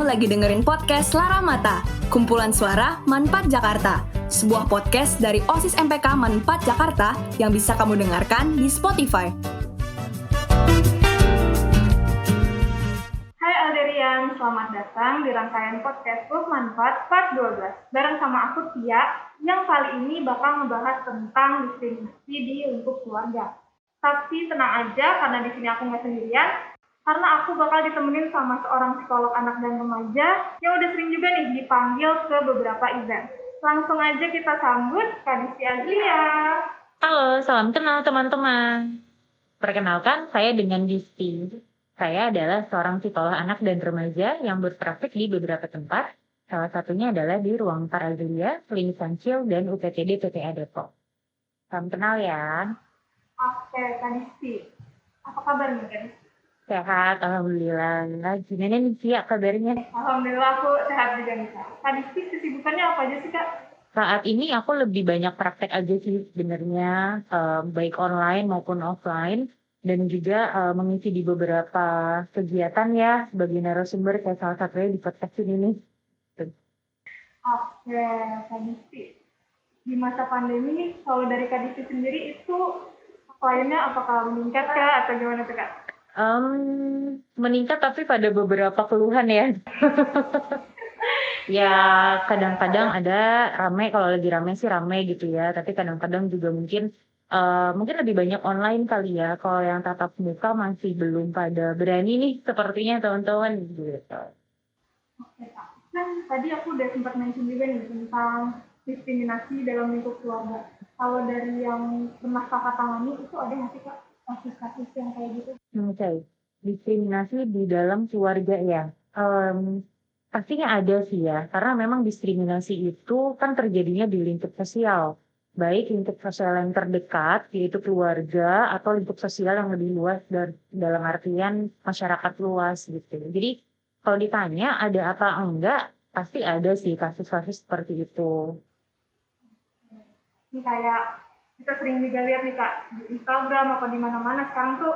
lagi dengerin podcast Lara Mata, kumpulan suara Manfaat Jakarta, sebuah podcast dari OSIS MPK Manfaat Jakarta yang bisa kamu dengarkan di Spotify. Hai Alderian, selamat datang di rangkaian podcast Klub Manfaat part 12. Bareng sama aku Tia, yang kali ini bakal ngebahas tentang diskriminasi di lingkup keluarga. Tapi tenang aja, karena di sini aku nggak sendirian, karena aku bakal ditemenin sama seorang psikolog anak dan remaja yang udah sering juga nih dipanggil ke beberapa event. Langsung aja kita sambut Kak Disti Azlia. Halo, salam kenal teman-teman. Perkenalkan, saya dengan Disti. Saya adalah seorang psikolog anak dan remaja yang berpraktik di beberapa tempat. Salah satunya adalah di Ruang Parazulia, Klinik Sancil, dan UPTD PTA Depok. Salam kenal ya. Oke, Kak Disti. Apa kabar nih Kak Disti? Sehat, alhamdulillah. Gimana nih Cia kabarnya? Alhamdulillah aku sehat juga nih Kak. Kak Disti kesibukannya apa aja sih Kak? Saat ini aku lebih banyak praktek aja sih sebenarnya, baik online maupun offline. Dan juga mengisi di beberapa kegiatan ya sebagai narasumber kayak salah satunya di podcast ini. Oke, Kak Disti. Di masa pandemi nih, kalau dari Kak Disti sendiri itu kliennya apakah meningkat Kak atau gimana tuh Kak? Meningkat tapi pada beberapa keluhan ya. Ya kadang-kadang ada rame, kalau lagi rame sih rame gitu ya. Tapi kadang-kadang juga mungkin lebih banyak online kali ya. Kalau yang tatap muka masih belum pada berani nih sepertinya teman-teman gitu. Oke Kak, kan tadi aku udah sempat mention juga nih tentang diskriminasi dalam lingkup keluarga. Kalau dari yang pernah Kakak tangani itu ada nggak sih Kak kasus-kasus yang kayak gitu? Oke. Diskriminasi di dalam keluarga ya. Pastinya ada sih ya, karena memang diskriminasi itu kan terjadinya di lingkup sosial. Baik lingkup sosial yang terdekat, yaitu keluarga, atau lingkup sosial yang lebih luas dan dalam artian masyarakat luas gitu. Jadi kalau ditanya ada apa enggak, pasti ada sih kasus-kasus seperti itu. Ini kayak kita sering juga lihat nih Kak di Instagram atau di mana-mana sekarang tuh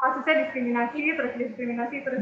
kasusnya diskriminasi terus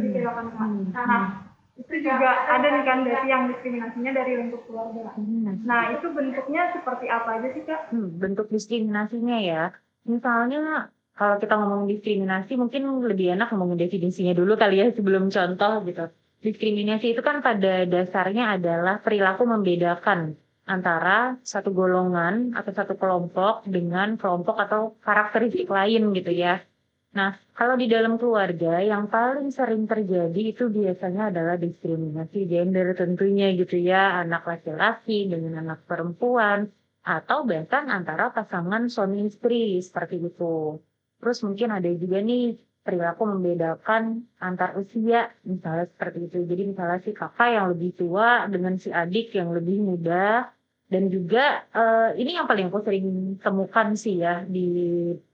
dibelokkan Kak. Nah itu juga ada nih kan berarti yang diskriminasinya dari lingkup keluarga. Nah itu bentuknya seperti apa aja sih Kak? Bentuk diskriminasinya ya, misalnya kalau kita ngomong diskriminasi mungkin lebih enak ngomong definisinya dulu kali ya sebelum contoh gitu. Diskriminasi itu kan pada dasarnya adalah perilaku membedakan antara satu golongan atau satu kelompok dengan kelompok atau karakteristik lain gitu ya. Nah, kalau di dalam keluarga yang paling sering terjadi itu biasanya adalah diskriminasi gender tentunya gitu ya, anak laki-laki dengan anak perempuan, atau bahkan antara pasangan suami istri seperti itu. Terus mungkin ada juga nih perilaku membedakan antar usia, misalnya seperti itu. Jadi misalnya si kakak yang lebih tua dengan si adik yang lebih muda, dan juga ini yang paling aku sering temukan sih ya di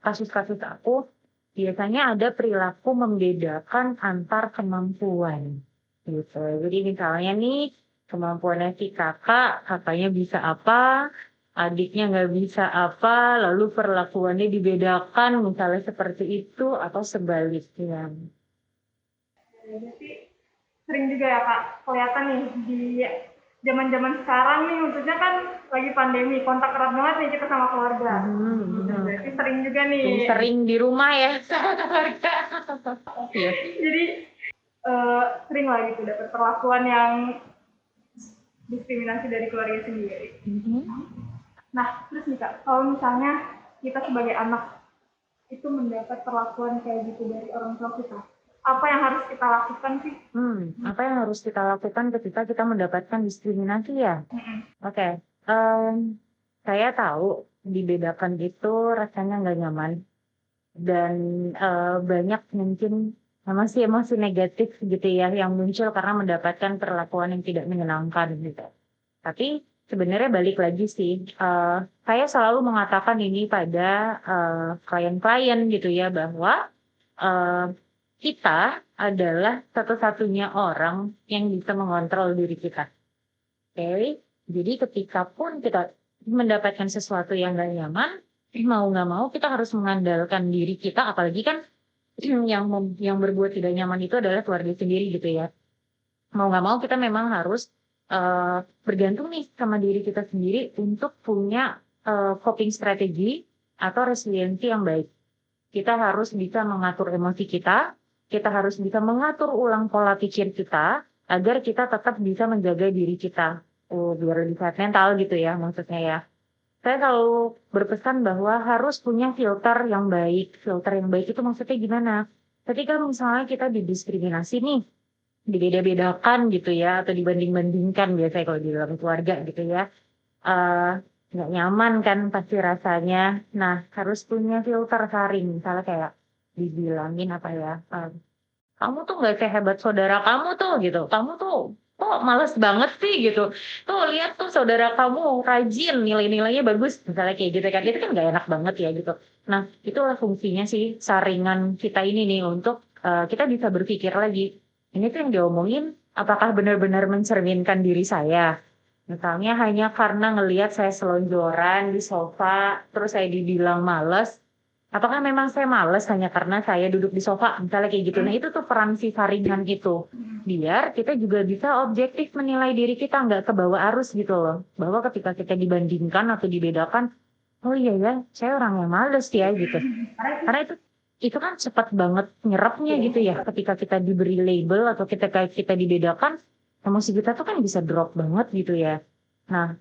kasus-kasus aku. Biasanya ada perilaku membedakan antar kemampuan gitu. Jadi misalnya nih kemampuannya si kakaknya bisa apa, adiknya nggak bisa apa, lalu perlakuannya dibedakan misalnya seperti itu atau sebaliknya. Jadi sering juga ya Kak kelihatan nih di zaman-zaman sekarang nih khususnya kan lagi pandemi, kontak erat banget nih kita sama keluarga. Berarti sering juga nih. Sering di rumah ya sama keluarga. Jadi sering lah gitu dapat perlakuan yang diskriminasi dari keluarga sendiri. Nah terus nih Kak, kalau misalnya kita sebagai anak itu mendapat perlakuan kayak gitu dari orang tua kita, apa yang harus kita lakukan sih? Apa yang harus kita lakukan ketika kita mendapatkan diskriminasi ya? Oke. Saya tahu dibedakan itu rasanya nggak nyaman dan banyak mungkin emosi negatif gitu ya yang muncul karena mendapatkan perlakuan yang tidak menyenangkan gitu. Tapi sebenarnya balik lagi sih, saya selalu mengatakan ini pada klien-klien gitu ya bahwa kita adalah satu-satunya orang yang bisa mengontrol diri kita. Oke, jadi ketika pun kita mendapatkan sesuatu yang nggak nyaman, mau nggak mau kita harus mengandalkan diri kita, apalagi kan yang berbuat tidak nyaman itu adalah keluarga sendiri gitu ya. mau nggak mau kita memang harus bergantung nih sama diri kita sendiri untuk punya coping strategi atau resiliensi yang baik. Kita harus bisa mengatur emosi kita harus bisa mengatur ulang pola pikir kita, agar kita tetap bisa menjaga diri kita. Biar lebih sehat mental gitu ya maksudnya ya. Saya selalu berpesan bahwa harus punya filter yang baik. Filter yang baik itu maksudnya gimana? Ketika misalnya kita didiskriminasi nih, dibeda-bedakan gitu ya, atau dibanding-bandingkan biasanya kalau di dalam keluarga gitu ya. Nggak nyaman kan pasti rasanya. Nah, harus punya filter saring. Misalnya kayak dibilangin apa ya, kamu tuh nggak sehebat saudara kamu tuh gitu. Kamu tuh kok males banget sih gitu. Tuh lihat tuh saudara kamu rajin, nilai-nilainya bagus. Misalnya kayak gitu kan. Itu kan nggak enak banget ya gitu. Nah, itulah fungsinya sih saringan kita ini nih untuk kita bisa berpikir lagi. Ini tuh yang diomongin apakah benar-benar mencerminkan diri saya? Misalnya hanya karena ngelihat saya selonjoran di sofa, terus saya dibilang males. Apakah memang saya males hanya karena saya duduk di sofa? Misalnya kayak gitu. Nah itu tuh peran si saringan itu. Biar kita juga bisa objektif menilai diri kita, nggak kebawa arus gitu loh. Bahwa ketika kita dibandingkan atau dibedakan, oh iya ya, saya orang yang males ya gitu. Karena itu kan cepat banget nyerapnya gitu ya. Ketika kita diberi label atau ketika kita dibedakan, emosi kita tuh kan bisa drop banget gitu ya. Nah,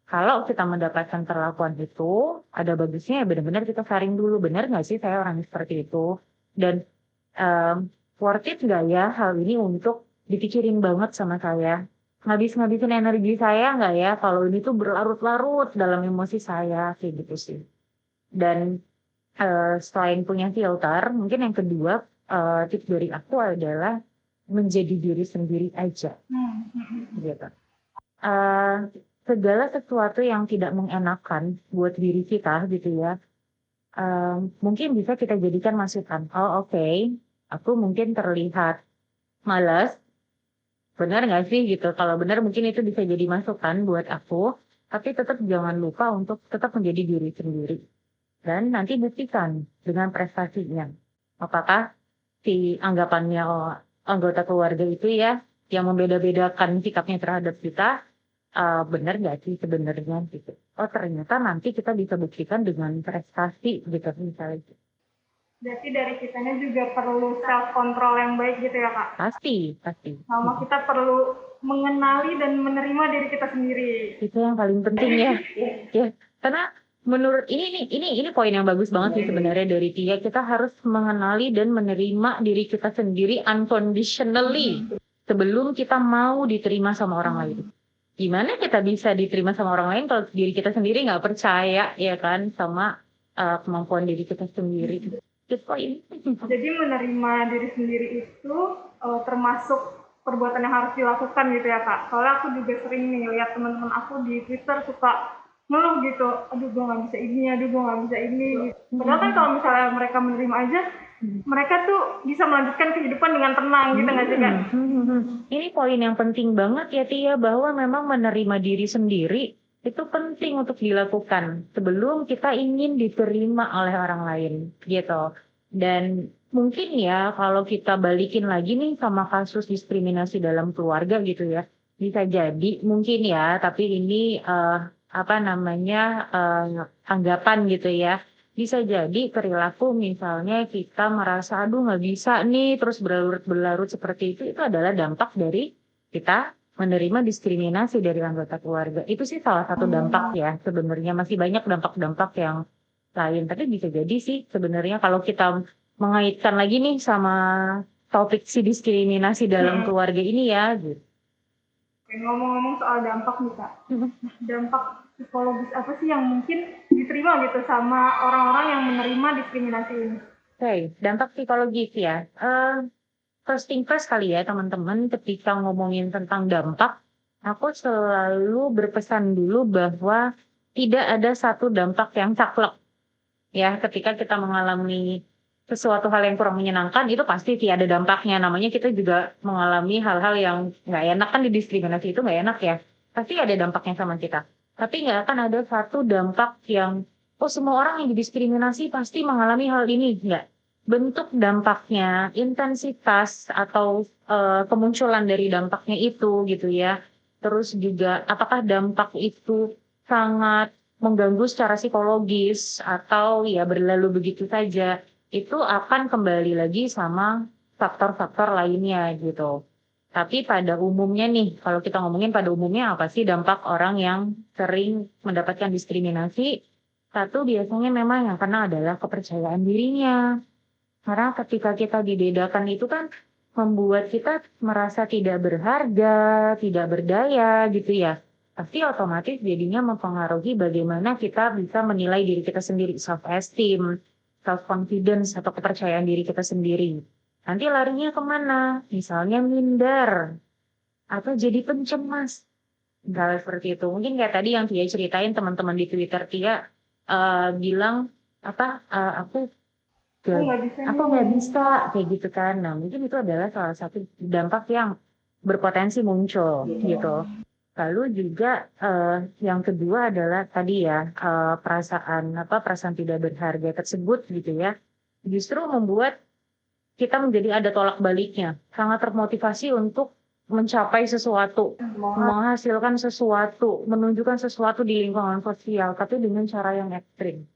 kalau kita mendapatkan perlakuan itu, ada bagusnya ya benar-benar kita saring dulu. Benar nggak sih saya orang seperti itu? Dan worth it nggak ya hal ini untuk dipikirin banget sama saya? Ngabisin energi saya nggak ya kalau ini tuh berlarut-larut dalam emosi saya? Kayak gitu sih. Dan selain punya filter, mungkin yang kedua tips dari aku adalah menjadi diri sendiri aja. Gitu. Segala sesuatu yang tidak mengenakan buat diri kita gitu ya, mungkin bisa kita jadikan masukan. Oh oke, aku mungkin terlihat malas, benar nggak sih gitu. Kalau benar mungkin itu bisa jadi masukan buat aku, tapi tetap jangan lupa untuk tetap menjadi diri sendiri. Dan nanti buktikan dengan prestasinya. Apakah si anggapannya anggota keluarga itu ya, yang membeda-bedakan sikapnya terhadap kita, benar nggak sih sebenarnya gitu. Oh ternyata nanti kita bisa buktikan dengan prestasi gitu misalnya. Berarti dari kitanya juga perlu self control yang baik gitu ya Kak? Pasti. Sama kita perlu mengenali dan menerima diri kita sendiri. Itu yang paling penting ya. Ya, karena menurut ini poin yang bagus banget sih sebenarnya dari Tia. Kita harus mengenali dan menerima diri kita sendiri unconditionally sebelum kita mau diterima sama orang lain. Gimana kita bisa diterima sama orang lain kalau diri kita sendiri nggak percaya ya kan sama kemampuan diri kita sendiri. Jadi menerima diri sendiri itu termasuk perbuatan yang harus dilakukan gitu ya Kak. Soalnya aku juga sering nih lihat teman-teman aku di Twitter suka ngeluh gitu, aduh gue nggak bisa ini, aduh gue nggak bisa ini. Gitu. Padahal kan kalau misalnya mereka menerima aja, mereka tuh bisa melanjutkan kehidupan dengan tenang gitu nggak sih Kak? Ini poin yang penting banget ya Tia, bahwa memang menerima diri sendiri itu penting untuk dilakukan sebelum kita ingin diterima oleh orang lain gitu. Dan mungkin ya kalau kita balikin lagi nih sama kasus diskriminasi dalam keluarga gitu ya, bisa jadi mungkin ya, tapi ini anggapan gitu ya. Bisa jadi perilaku misalnya kita merasa aduh nggak bisa nih terus berlarut-berlarut seperti itu adalah dampak dari kita menerima diskriminasi dari anggota keluarga. Itu sih salah satu dampak ya sebenarnya, masih banyak dampak-dampak yang lain. Tapi bisa jadi sih sebenarnya kalau kita mengaitkan lagi nih sama topik si diskriminasi dalam keluarga ini ya gitu. Ngomong-ngomong soal dampak nih Kak, dampak psikologis apa sih yang mungkin diterima gitu sama orang-orang yang menerima diskriminasi ini? Oke, dampak psikologis ya. First thing first kali ya teman-teman, ketika ngomongin tentang dampak, aku selalu berpesan dulu bahwa tidak ada satu dampak yang saklek. Ya, ketika kita mengalami sesuatu hal yang kurang menyenangkan, itu pasti sih ada dampaknya. Namanya kita juga mengalami hal-hal yang nggak enak, kan didiskriminasi itu nggak enak ya. Pasti ada dampaknya sama kita. Tapi nggak akan ada satu dampak yang, oh semua orang yang didiskriminasi pasti mengalami hal ini. Nggak. Bentuk dampaknya, intensitas, atau kemunculan dari dampaknya itu gitu ya. Terus juga apakah dampak itu sangat mengganggu secara psikologis atau ya berlalu begitu saja, itu akan kembali lagi sama faktor-faktor lainnya gitu. Tapi pada umumnya nih, kalau kita ngomongin pada umumnya apa sih dampak orang yang sering mendapatkan diskriminasi? Satu biasanya memang yang kena adalah kepercayaan dirinya. Karena ketika kita dibedakan itu kan membuat kita merasa tidak berharga, tidak berdaya gitu ya. Pasti otomatis jadinya mempengaruhi bagaimana kita bisa menilai diri kita sendiri, self-esteem, self-confidence, atau kepercayaan diri kita sendiri. Nanti larinya kemana? Misalnya minder, atau jadi pencemas. Misalnya seperti itu. Mungkin kayak tadi yang Tia ceritain teman-teman di Twitter, Tia bilang, aku aku nggak bisa kayak gitu kan. Nah mungkin itu adalah salah satu dampak yang berpotensi muncul gitu. Lalu juga yang kedua adalah tadi ya perasaan tidak berharga tersebut gitu ya, justru membuat kita menjadi ada tolak baliknya, sangat termotivasi untuk mencapai sesuatu, menghasilkan sesuatu, menunjukkan sesuatu di lingkungan sosial, tapi dengan cara yang ekstrim.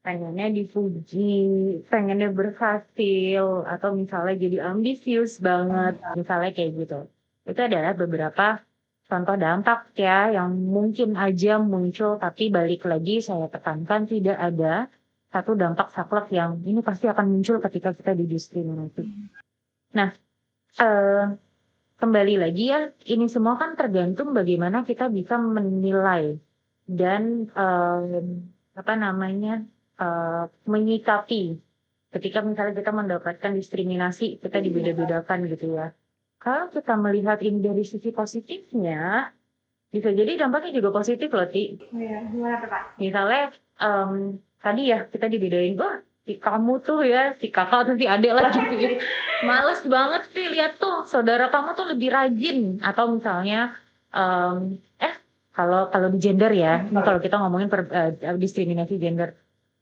Pengennya dipuji, pengennya berhasil, atau misalnya jadi ambisius banget, misalnya kayak gitu. Itu adalah beberapa contoh dampak ya yang mungkin aja muncul, tapi balik lagi saya tekankan tidak ada satu dampak saklek yang ini pasti akan muncul ketika kita didiskriminasi. Nah, kembali lagi ya, ini semua kan tergantung bagaimana kita bisa menilai dan menyikapi ketika misalnya kita mendapatkan diskriminasi, kita dibeda-bedakan gitu ya. Kalau kita melihat ini dari sisi positifnya, bisa jadi dampaknya juga positif loh, Ti. Iya, gimana tuh, Kak? Misalnya tadi ya kita dibedain, si kamu tuh ya, si kakak atau si adik lah gitu ya. Males banget sih lihat tuh saudara kamu tuh lebih rajin, atau misalnya kalau di gender ya, ini kalau kita ngomongin diskriminasi gender,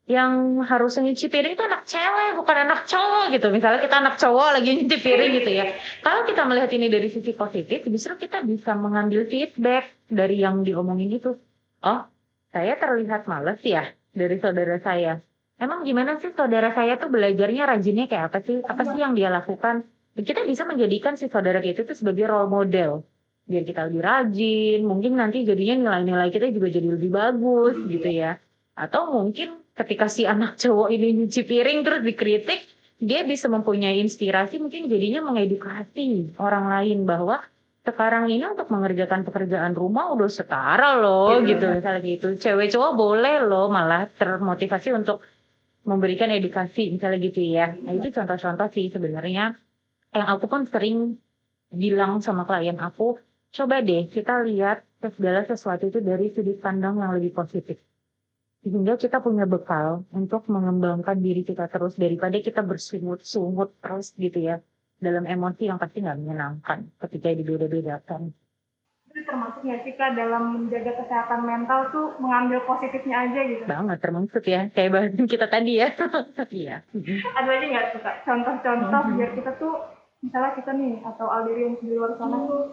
yang harus nyuci piring itu anak cewek bukan anak cowok gitu. Misalnya kita anak cowok lagi nyuci piring gitu ya. Kalau kita melihat ini dari sisi positif, justru kita bisa mengambil feedback dari yang diomongin itu. Oh, saya terlihat males ya dari saudara saya. Emang gimana sih saudara saya tuh belajarnya rajinnya kayak apa sih? Apa sih yang dia lakukan? Kita bisa menjadikan si saudara kita itu sebagai role model. Biar kita lebih rajin, mungkin nanti jadinya nilai-nilai kita juga jadi lebih bagus gitu ya. Atau mungkin ketika si anak cowok ini nyuci piring terus dikritik, dia bisa mempunyai inspirasi, mungkin jadinya mengedukasi orang lain bahwa sekarang ini untuk mengerjakan pekerjaan rumah udah setara loh gitu, misalnya gitu. Cewek cowok boleh loh, malah termotivasi untuk memberikan edukasi misalnya gitu ya. Nah itu contoh-contoh sih sebenarnya yang aku pun sering bilang sama klien aku, coba deh kita lihat segala sesuatu itu dari sudut pandang yang lebih positif. Sehingga kita punya bekal untuk mengembangkan diri kita terus daripada kita bersungut-sungut terus gitu ya dalam emosi yang pasti nggak menyenangkan ketika dibeda-bedakan. Itu termasuk nggak sih, Kak, dalam menjaga kesehatan mental tuh mengambil positifnya aja gitu? Banget termasuk ya, kayak bahasan kita tadi ya. Iya. Ada lagi nggak tuh, Kak, contoh-contoh biar kita tuh, misalnya kita nih atau Aldirian di luar sana tuh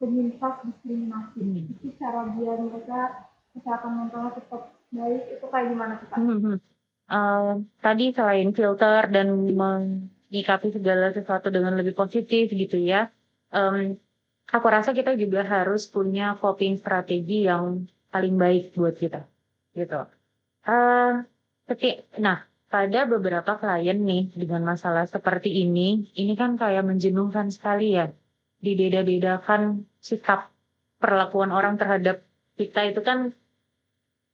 penyintas diskriminasi, itu cara biar mereka kesehatan mentalnya tetap baik, itu kayak gimana tuh, Kak? Tadi selain filter dan menyikapi segala sesuatu dengan lebih positif gitu ya, aku rasa kita juga harus punya coping strategi yang paling baik buat kita gitu. Nah, pada beberapa klien nih dengan masalah seperti ini kan kayak menjenuhkan sekali ya, dibeda-bedakan sikap perlakuan orang terhadap kita itu kan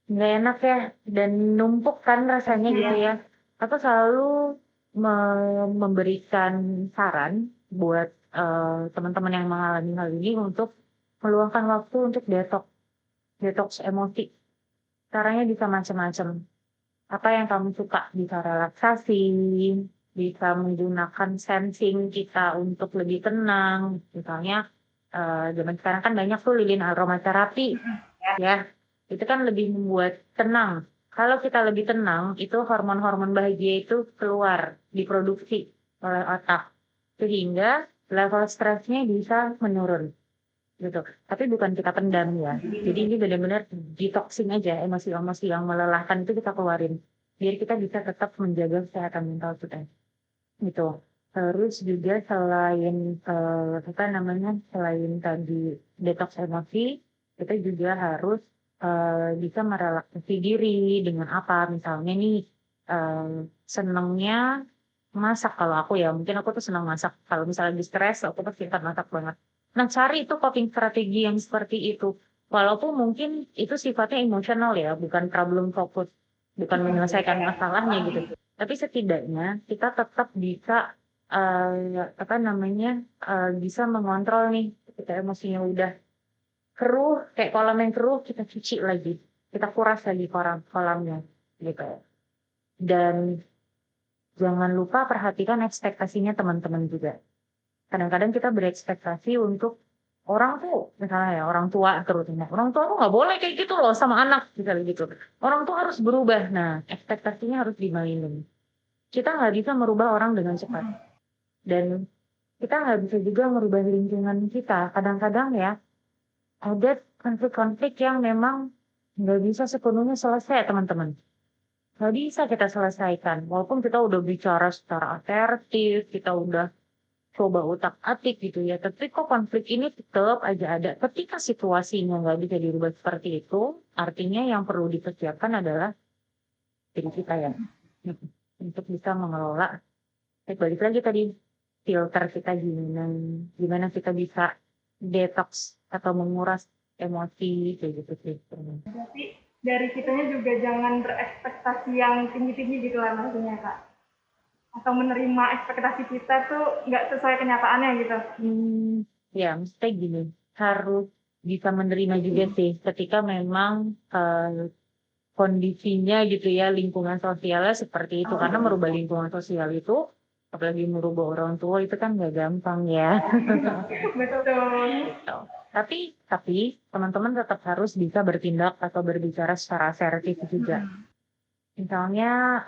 nggak enak ya, dan numpuk kan rasanya gitu ya. Aku selalu memberikan saran buat teman-teman yang mengalami hal ini untuk meluangkan waktu untuk detox emosi. Caranya bisa macam-macam. Apa yang kamu suka, bisa relaksasi, bisa menggunakan sensing kita untuk lebih tenang. Misalnya zaman sekarang kan banyak tuh lilin aromaterapi ya. Itu kan lebih membuat tenang. Kalau kita lebih tenang, itu hormon-hormon bahagia itu keluar, diproduksi oleh otak. Sehingga level stresnya bisa menurun gitu. Tapi bukan kita pendam ya. Jadi ini benar-benar detoxing aja emosi-emosi yang melelahkan itu kita keluarin. Biar kita bisa tetap menjaga kesehatan mental kita. Gitu. Terus juga selain selain tadi detox emosi, kita juga harus bisa merelaksasi diri dengan apa? Misalnya nih senangnya masak kalau aku ya, mungkin aku tuh senang masak. Kalau misalnya lagi stres, aku pasti akan masak banget. Nah, cari itu coping strategi yang seperti itu. Walaupun mungkin itu sifatnya emosional ya, bukan problem focus, bukan menyelesaikan masalahnya gitu. Tapi setidaknya kita tetap bisa bisa mengontrol nih ketika emosinya udah keruh, kayak kolam yang keruh kita cuci lagi, kita kuras lagi kolamnya gitu. Dan jangan lupa perhatikan ekspektasinya teman-teman juga. Kadang-kadang kita berekspektasi untuk orang tuh, misalnya ya orang tua terutama, orang tua tuh nggak boleh kayak gitu loh sama anak, misalnya gitu. Orang tuh harus berubah. Nah, ekspektasinya harus dimainin. Kita nggak bisa merubah orang dengan cepat. Dan kita nggak bisa juga merubah lingkungan kita. Kadang-kadang ya, ada konflik-konflik yang memang nggak bisa sepenuhnya selesai, teman-teman. Nggak bisa kita selesaikan. Walaupun kita udah bicara secara asertif, kita udah coba utak-atik gitu ya. Tapi kok konflik ini tetap aja ada. Ketika situasinya nggak bisa dirubah seperti itu, artinya yang perlu dipersiapkan adalah diri kita ya. Untuk bisa mengelola. Balik lagi tadi, filter kita gimana kita bisa detox atau menguras emosi kayak gitu sih. Berarti dari kitanya juga jangan berekspektasi yang tinggi-tinggi gitu lah maksudnya Kak. Atau menerima ekspektasi kita tuh nggak sesuai kenyataannya gitu. Ya, mesti gini, harus bisa menerima juga sih ketika memang kondisinya gitu ya, lingkungan sosialnya seperti itu. Karena merubah lingkungan sosial itu, apalagi merubah orang tua itu kan nggak gampang ya. Betul. Tapi teman-teman tetap harus bisa bertindak atau berbicara secara asertif juga. Misalnya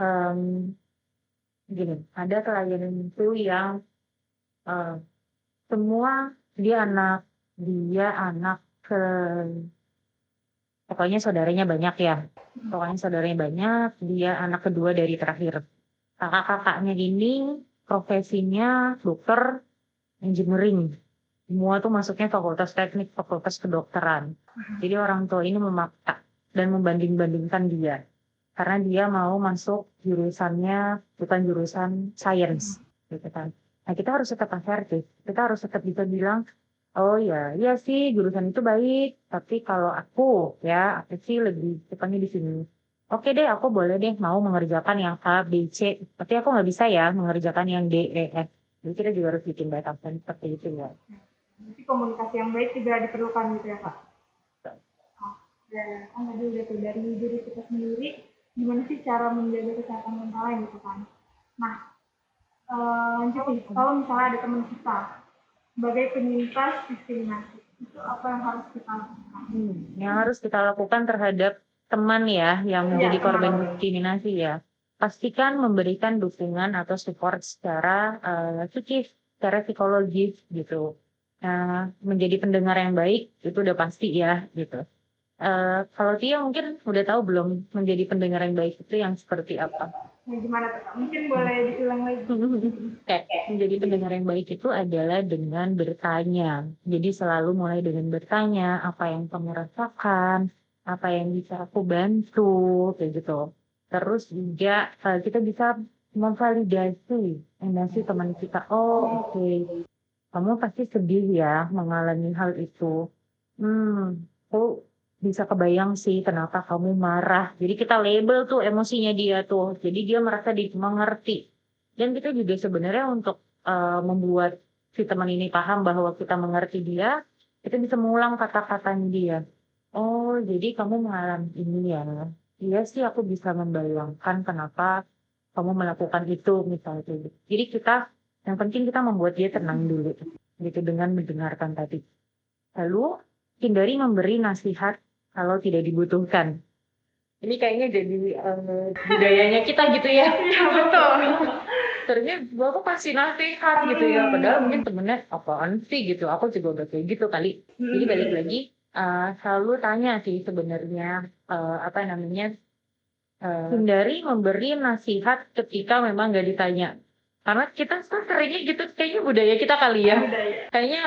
gini, ada klien itu yang semua dia anak pokoknya saudaranya banyak ya. Pokoknya saudaranya banyak, dia anak kedua dari terakhir. Kakak-kakaknya ini profesinya dokter, engineering. Semua tuh masuknya fakultas teknik, fakultas kedokteran. Jadi orang tua ini memaksa dan membanding-bandingkan dia. Karena dia mau masuk jurusannya bukan jurusan sains. Gitu kan. Nah kita harus tetap asertif. Kita harus tetap bisa bilang, oh ya, iya sih jurusan itu baik. Tapi kalau aku sih lebih sukanya di sini. Oke deh, aku boleh deh mau mengerjakan yang A, B, C. Tapi aku nggak bisa ya mengerjakan yang D, E, F. Jadi kita juga harus bikin backup plan seperti itu ya. Jadi komunikasi yang baik juga diperlukan gitu ya Kak. Dan kan tadi udah tuh dari diri kita sendiri, gimana sih cara menjaga kesehatan mentalnya gitu kan. Nah, lanjut nih, kalau misalnya ada teman kita sebagai penyintas diskriminasi, itu apa yang harus kita lakukan? Yang harus kita lakukan terhadap teman ya yang menjadi korban diskriminasi ya. Pastikan memberikan dukungan atau support secara psikologis gitu. Menjadi pendengar yang baik itu udah pasti ya gitu. Kalau Tia mungkin udah tahu belum menjadi pendengar yang baik itu yang seperti apa? Gimana tuh Kak? Mungkin boleh diulang lagi. Menjadi pendengar yang baik itu adalah dengan bertanya. Jadi selalu mulai dengan bertanya apa yang kamu rasakan, apa yang bisa aku bantu, kayak gitu. Terus juga kita bisa memvalidasi emosi teman kita. Oh oke. Kamu pasti sedih ya mengalami hal itu. Aku bisa kebayang sih kenapa kamu marah. Jadi kita label tuh emosinya dia tuh. Jadi dia merasa dimengerti. Dan kita juga sebenarnya untuk membuat si teman ini paham bahwa kita mengerti dia, kita bisa mengulang kata-katanya dia. Oh, jadi kamu mengalami ini ya. Iya sih aku bisa membayangkan kenapa kamu melakukan itu misalnya. Jadi yang penting kita membuat dia tenang dulu, gitu dengan mendengarkan tadi. Lalu hindari memberi nasihat kalau tidak dibutuhkan. Ini kayaknya jadi budayanya kita gitu ya. Iya betul. ternyata bapak kasih nasihat gitu ya, padahal mungkin temennya apaan sih gitu, aku juga udah kayak gitu kali. Jadi balik lagi selalu tanya sih sebenarnya apa namanya hindari memberi nasihat ketika memang gak ditanya. Karena kita tuh seringnya gitu, kayaknya budaya kita kali ya. Kayaknya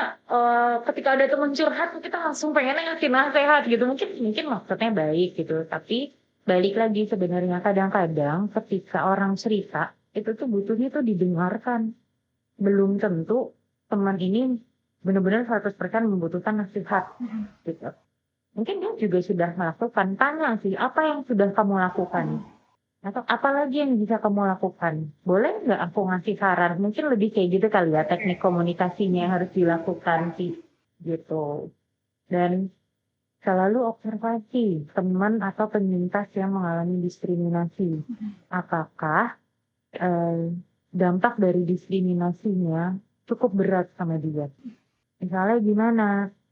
ketika ada temen curhat, kita langsung pengennya ngasih nasihat gitu. Mungkin maksudnya baik gitu. Tapi balik lagi sebenarnya kadang-kadang ketika orang cerita, itu tuh butuhnya tuh didengarkan. Belum tentu teman ini benar-benar 100% membutuhkan nasihat gitu. Mungkin dia juga sudah melakukan, tanya sih, apa yang sudah kamu lakukan? Atau apa lagi yang bisa kamu lakukan? Boleh nggak aku ngasih saran? Mungkin lebih kayak gitu kali ya, teknik komunikasinya yang harus dilakukan sih, gitu. Dan selalu observasi teman atau penyintas yang mengalami diskriminasi. Apakah dampak dari diskriminasinya cukup berat sama dia? Misalnya gimana?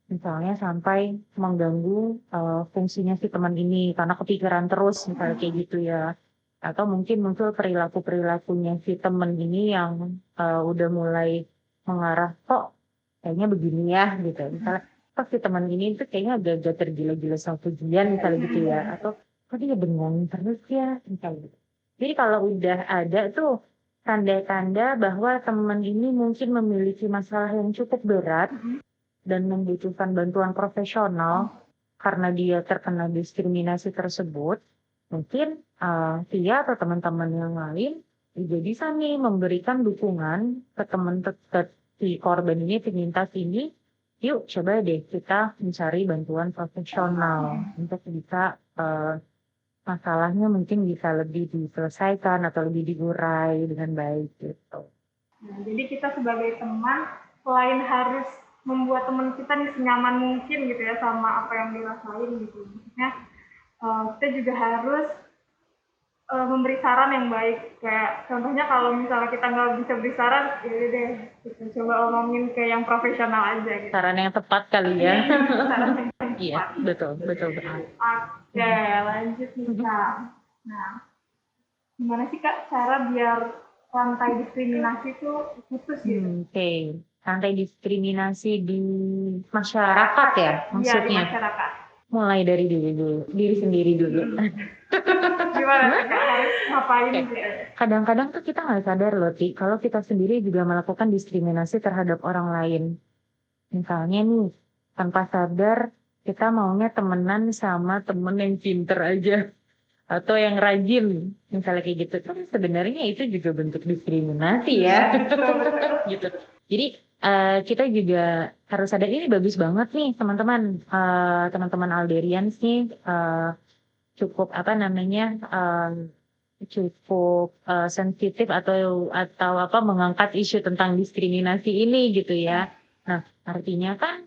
Misalnya sampai mengganggu fungsinya si teman ini karena kepikiran terus misalnya kayak gitu ya. Atau mungkin muncul perilaku-perilakunya si teman ini yang udah mulai mengarah kok kayaknya begini ya gitu. Misalnya kok si teman ini tuh kayaknya agak-agak tergila-gila sama pujian misalnya gitu ya. Atau kok dia bengong terus ya misalnya gitu. Jadi kalau udah ada tuh tanda-tanda bahwa teman ini mungkin memiliki masalah yang cukup berat dan membutuhkan bantuan profesional karena dia terkena diskriminasi tersebut, mungkin dia atau teman-teman yang lain juga bisa nih memberikan dukungan ke teman si korban ini, penyintas ini, yuk coba deh kita mencari bantuan profesional untuk bisa masalahnya mungkin bisa lebih diselesaikan atau lebih diurai dengan baik gitu. Nah, jadi kita sebagai teman selain harus membuat teman kita nih senyaman mungkin gitu ya sama apa yang dirasain gitu. Maksudnya kita juga harus memberi saran yang baik. Kayak contohnya kalau misalnya kita nggak bisa beri saran, ya udah deh kita coba omongin ke yang profesional aja gitu. Saran yang tepat kali ya. Saran yang tepat. Iya, betul. Oke, lanjut nih Kak. Nah, gimana sih Kak cara biar rantai diskriminasi itu putus gitu? Oke. Rantai diskriminasi di masyarakat ya maksudnya? Iya, di masyarakat. Mulai dari diri sendiri dulu. Gimana Kak harus ngapain gitu? Kadang-kadang tuh kita nggak sadar loh, Ti, kalau kita sendiri juga melakukan diskriminasi terhadap orang lain. Misalnya nih, tanpa sadar kita maunya temenan sama temen yang pinter aja. Atau yang rajin, misalnya kayak gitu. Kan sebenarnya itu juga bentuk diskriminasi ya. Gitu. Jadi kita juga harus sadar ini bagus banget nih teman-teman. Teman-teman Alderians nih cukup cukup sensitif atau apa mengangkat isu tentang diskriminasi ini gitu ya. Nah, artinya kan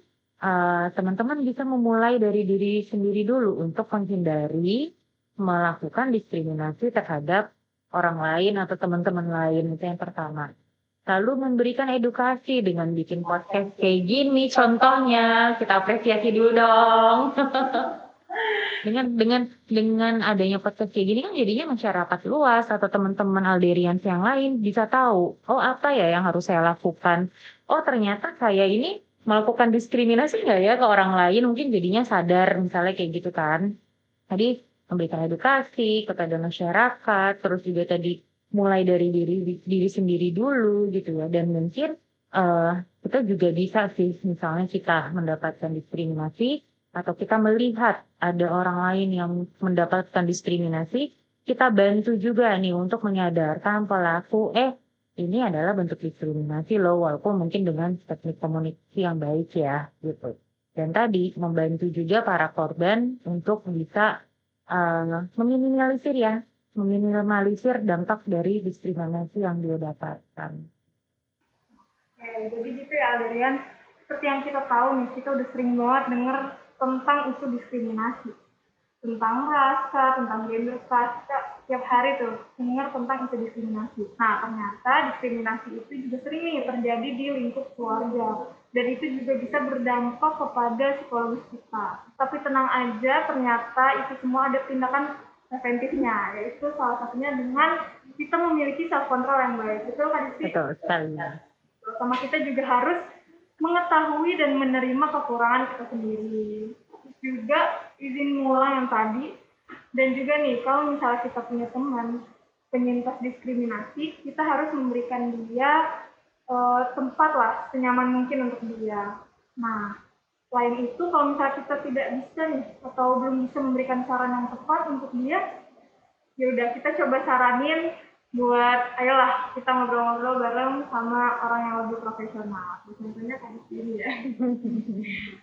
teman-teman bisa memulai dari diri sendiri dulu untuk menghindari melakukan diskriminasi terhadap orang lain atau teman-teman lain, itu yang pertama. Lalu memberikan edukasi dengan bikin podcast kayak gini contohnya, kita apresiasi dulu dong. dengan adanya podcast kayak gini kan jadinya masyarakat luas atau teman-teman Alderians yang lain bisa tahu, oh apa ya yang harus saya lakukan. Oh ternyata saya ini melakukan diskriminasi nggak ya ke orang lain, mungkin jadinya sadar misalnya kayak gitu kan. Tadi memberikan edukasi kepada masyarakat, terus juga tadi mulai dari diri sendiri dulu gitu ya, dan mungkin kita juga bisa sih misalnya kita mendapatkan diskriminasi atau kita melihat ada orang lain yang mendapatkan diskriminasi, kita bantu juga nih untuk menyadarkan pelaku ini adalah bentuk diskriminasi loh, walaupun mungkin dengan teknik komunikasi yang baik ya gitu. Dan tadi membantu juga para korban untuk bisa meminimalisir dampak dari diskriminasi yang dia dapatkan. Oke, jadi gitu ya Alderian, seperti yang kita tahu nih, kita udah sering banget dengar tentang isu diskriminasi, tentang rasa, tentang gender, kita tiap hari tuh dengar tentang isu diskriminasi. Nah, ternyata diskriminasi itu juga sering nih terjadi di lingkup keluarga, dan itu juga bisa berdampak kepada psikologis kita. Tapi tenang aja, ternyata itu semua ada tindakan preventifnya, yaitu salah satunya dengan kita memiliki self control yang baik. Betul kan sih? Betul sekali. Sama kita juga harus mengetahui dan menerima kekurangan kita sendiri. Terus juga izin mengulang yang tadi. Dan juga nih, kalau misalnya kita punya teman penyintas diskriminasi, kita harus memberikan dia tempat lah, senyaman mungkin untuk dia. Nah, selain itu, kalau misalnya kita tidak bisa nih, atau belum bisa memberikan saran yang tepat untuk dia, ya udah kita coba saranin buat, ayolah kita ngobrol-ngobrol bareng sama orang yang lebih profesional. Contohnya kayak gini ya.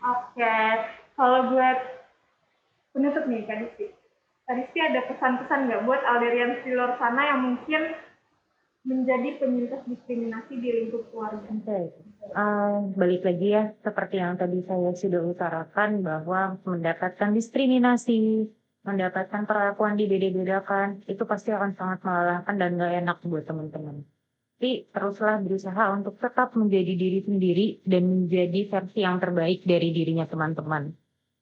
Oke, kalau buat penutup nih Kak Disti ada pesan-pesan nggak buat Alderians di luar sana yang mungkin menjadi penyintas diskriminasi di lingkup keluarga? Balik lagi ya, seperti yang tadi saya sudah utarakan bahwa mendapatkan diskriminasi, mendapatkan perlakuan dibeda-bedakan, itu pasti akan sangat melelahkan dan gak enak buat teman-teman. Tapi teruslah berusaha untuk tetap menjadi diri sendiri dan menjadi versi yang terbaik dari dirinya teman-teman.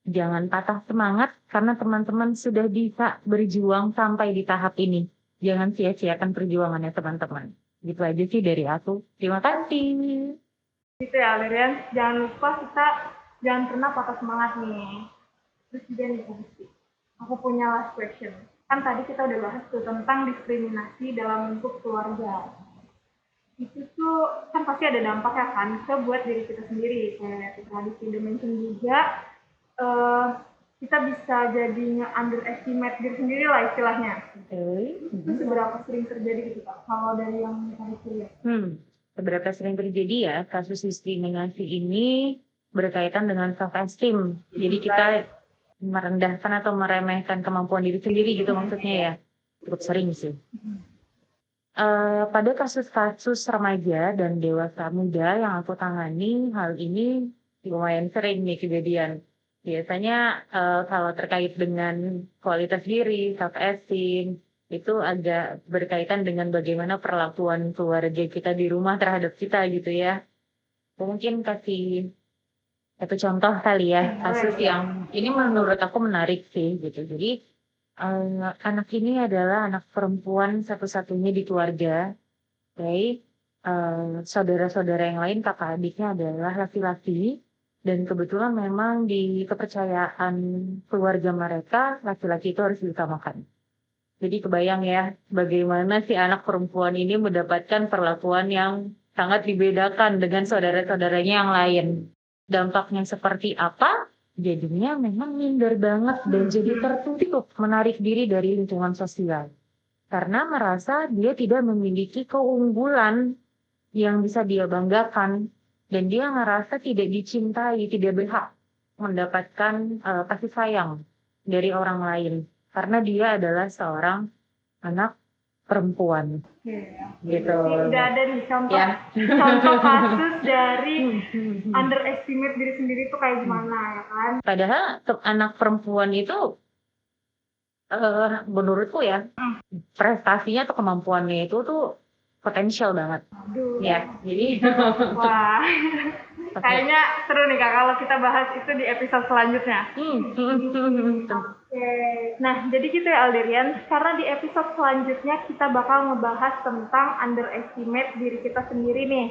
Jangan patah semangat karena teman-teman sudah bisa berjuang sampai di tahap ini. Jangan sia-siakan perjuangannya teman-teman. Gitu aja sih dari aku. Terima kasih. Gitu ya Alderians, jangan lupa kita jangan pernah patah semangat nih. Terus juga nih aku punya last question. Kan tadi kita udah bahas tuh tentang diskriminasi dalam lingkup keluarga. Itu tuh kan pasti ada dampaknya kan ke buat diri kita sendiri. Kayak tadi sudah mention juga, kita bisa jadinya underestimate diri sendiri lah istilahnya. Itu seberapa sering terjadi gitu Pak? Kalau dari yang tadi lihat. Seberapa sering terjadi ya kasus diskriminasi ini berkaitan dengan self-esteem. Jadi kita merendahkan atau meremehkan kemampuan diri sendiri gitu maksudnya ya. Cukup sering sih. Pada kasus-kasus remaja dan dewasa muda yang aku tangani, hal ini lumayan sering nih kejadian. Biasanya kalau terkait dengan kualitas diri, self-esteem, itu agak berkaitan dengan bagaimana perlakuan keluarga kita di rumah terhadap kita gitu ya. Mungkin kasih satu contoh kali ya, kasus yang ini menurut aku menarik sih gitu. Jadi anak ini adalah anak perempuan satu-satunya di keluarga. Saudara-saudara yang lain, kakak adiknya adalah laki-laki. Dan kebetulan memang di kepercayaan keluarga mereka, laki-laki itu harus diutamakan. Jadi kebayang ya, bagaimana si anak perempuan ini mendapatkan perlakuan yang sangat dibedakan dengan saudara-saudaranya yang lain. Dampaknya seperti apa? Jadinya memang minder banget dan jadi tertutup menarik diri dari lingkungan sosial. Karena merasa dia tidak memiliki keunggulan yang bisa dia banggakan. Dan dia ngerasa tidak dicintai, tidak berhak mendapatkan kasih sayang dari orang lain. Karena dia adalah seorang anak perempuan. Gitu. Udah ada nih contoh kasus dari underestimate diri sendiri itu kayak gimana ya kan? Padahal anak perempuan itu menurutku ya prestasinya atau kemampuannya itu tuh potensial banget. Aduh. Ya, jadi wah. Kayaknya seru nih Kak kalau kita bahas itu di episode selanjutnya. Oke. Nah, jadi gitu ya Alderians, karena di episode selanjutnya kita bakal ngebahas tentang underestimate diri kita sendiri nih.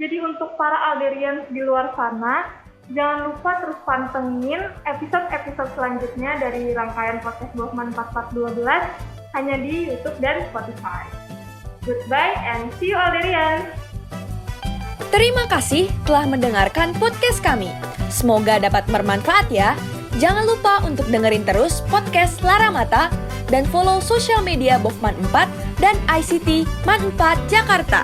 Jadi untuk para Alderians di luar sana, jangan lupa terus pantengin episode-episode selanjutnya dari rangkaian podcast Bosman 4412 hanya di YouTube dan Spotify. Goodbye and see you Alderians. Terima kasih telah mendengarkan podcast kami. Semoga dapat bermanfaat ya. Jangan lupa untuk dengerin terus podcast Lara Mata dan follow sosial media Bofman 4 dan ICT Man 4 Jakarta.